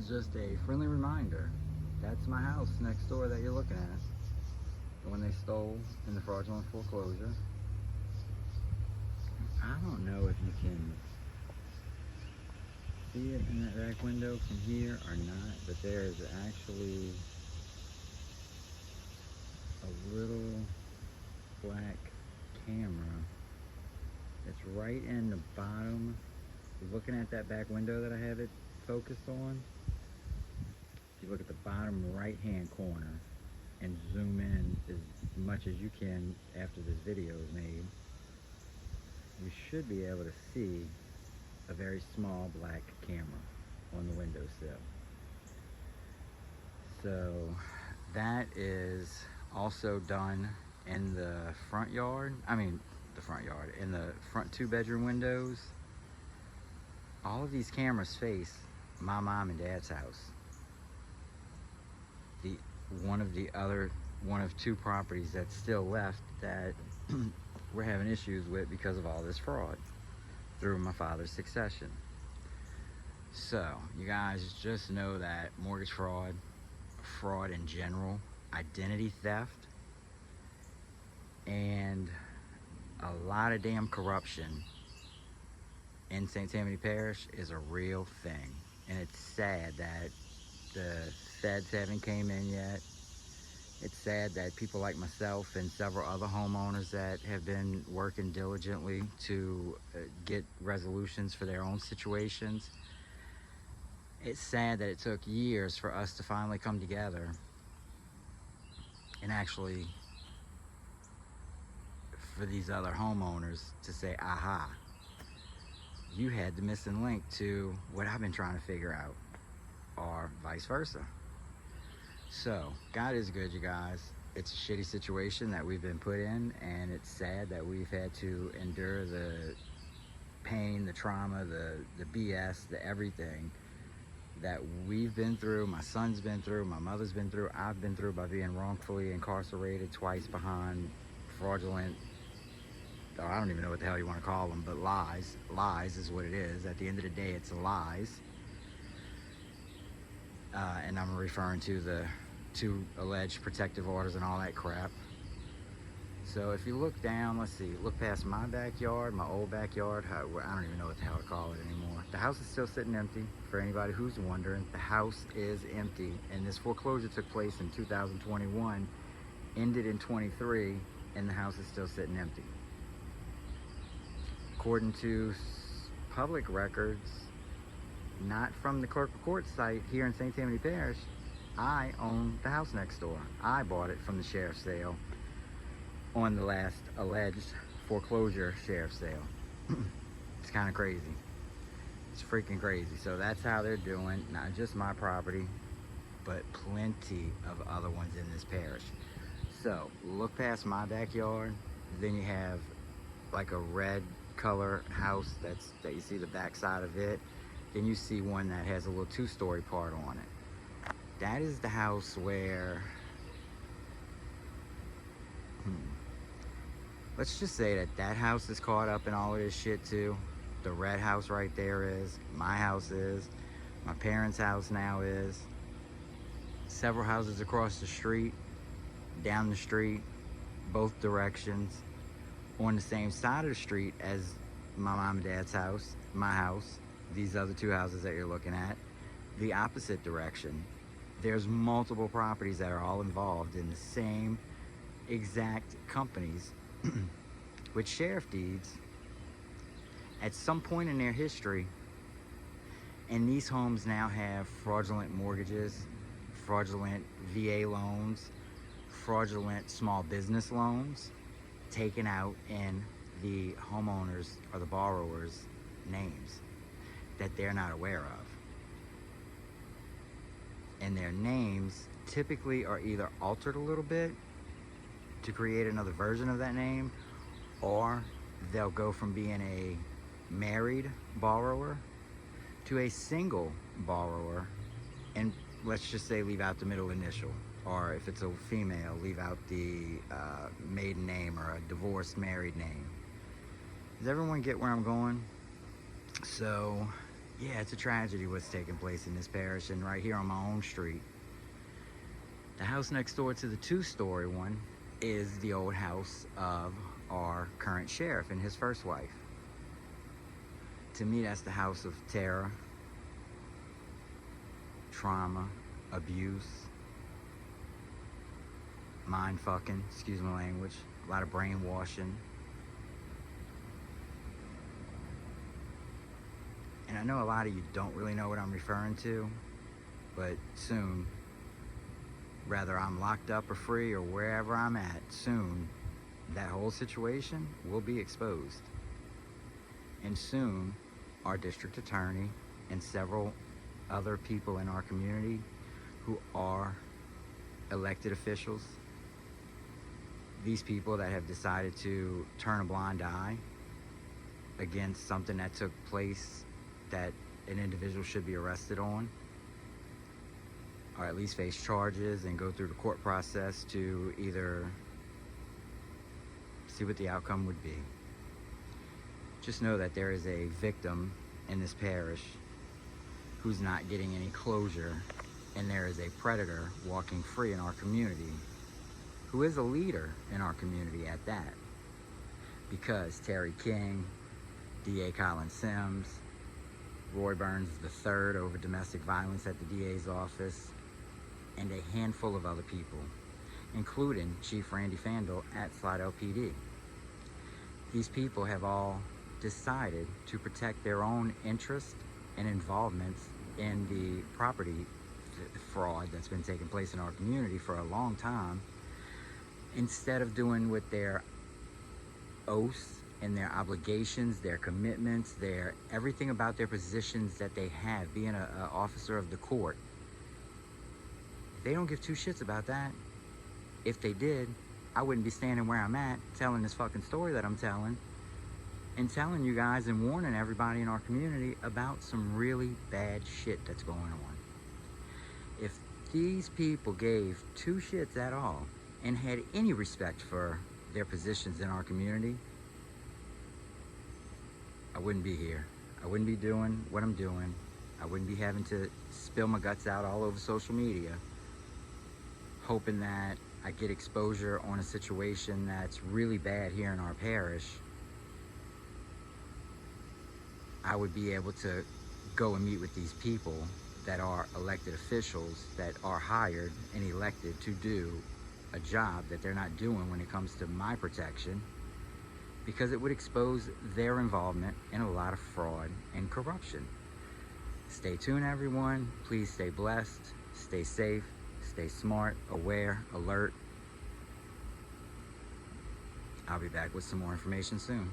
is just a friendly reminder. That's my house next door that you're looking at. The one they stole in the fraudulent foreclosure. I don't know if you can see it in that back window from here or not, but there is actually a little black camera. It's right in the bottom. Looking at that back window that I have it focused on, if you look at the bottom right hand corner and zoom in as much as you can after this video is made, you should be able to see a very small black camera on the windowsill. So that is also done in the front yard. In the front 2-bedroom windows. All of these cameras face my mom and dad's house. One of two properties that's still left that we're having issues with because of all this fraud through my father's succession. So you guys just know that mortgage fraud in general, identity theft, and a lot of damn corruption in St. Tammany Parish is a real thing. And it's sad that the feds haven't came in yet. It's sad that people like myself and several other homeowners that have been working diligently to get resolutions for their own situations. It's sad that it took years for us to finally come together and actually for these other homeowners to say, aha, you had the missing link to what I've been trying to figure out, or vice versa. So God is good, you guys. It's a shitty situation that we've been put in, and it's sad that we've had to endure the pain, the trauma, the BS, the everything that we've been through, my son's been through, my mother's been through, I've been through by being wrongfully incarcerated twice behind fraudulent, I don't even know what the hell you want to call them, but lies. Lies is what it is. At the end of the day, it's lies. And I'm referring to the 2 alleged protective orders and all that crap. So if you look down, let's see, look past my backyard, my old backyard, I don't even know what the hell to call it anymore. The house is still sitting empty. For anybody who's wondering, the house is empty. And this foreclosure took place in 2021, ended in 23, and the house is still sitting empty. According to public records, not from the clerk of court site here in St. Tammany Parish, I own the house next door. I bought it from the sheriff's sale on the last alleged foreclosure sheriff's sale. It's kind of crazy. It's freaking crazy. So that's how they're doing, not just my property, but plenty of other ones in this parish. So look past my backyard, then you have like a red color house that you see the back side of it. Then you see one that has a little 2-story part on it. That is the house where let's just say that house is caught up in all of this shit too. The red house right there is, my house is, my parents' house now is, several houses across the street, down the street, both directions, on the same side of the street as my mom and dad's house, my house, these other 2 houses that you're looking at, the opposite direction. There's multiple properties that are all involved in the same exact companies with sheriff deeds at some point in their history. And these homes now have fraudulent mortgages, fraudulent VA loans, fraudulent small business loans taken out in the homeowners or the borrowers' names that they're not aware of. And their names typically are either altered a little bit to create another version of that name, or they'll go from being a married borrower to a single borrower, and let's just say leave out the middle initial, or if it's a female, leave out the maiden name or a divorced married name. Does everyone get where I'm going? So Yeah, it's a tragedy what's taking place in this parish, and right here on my own street. The house next door to the two-story one is the old house of our current sheriff and his first wife. To me, that's the house of terror, trauma, abuse, mind fucking, excuse my language, a lot of brainwashing. And I know a lot of you don't really know what I'm referring to, but soon, whether I'm locked up or free or wherever I'm at, soon that whole situation will be exposed. And soon our district attorney and several other people in our community who are elected officials, these people that have decided to turn a blind eye against something that took place that an individual should be arrested on, or at least face charges and go through the court process to either see what the outcome would be. Just know that there is a victim in this parish who's not getting any closure, and there is a predator walking free in our community who is a leader in our community at that, because Terry King, DA Colin Sims, Roy Burns III over domestic violence at the DA's office, and a handful of other people, including Chief Randy Fandle at Slidell PD. These people have all decided to protect their own interest and involvements in the property fraud that's been taking place in our community for a long time, instead of doing what their oaths and their obligations, their commitments, their everything about their positions that they have, being an officer of the court. They don't give two shits about that. If they did, I wouldn't be standing where I'm at telling this fucking story that I'm telling, and telling you guys and warning everybody in our community about some really bad shit that's going on. If these people gave two shits at all and had any respect for their positions in our community, I wouldn't be here. I wouldn't be doing what I'm doing. I wouldn't be having to spill my guts out all over social media, hoping that I get exposure on a situation that's really bad here in our parish. I would be able to go and meet with these people that are elected officials, that are hired and elected to do a job that they're not doing when it comes to my protection, because it would expose their involvement in a lot of fraud and corruption. Stay tuned, everyone. Please stay blessed, stay safe, stay smart, aware, alert. I'll be back with some more information soon.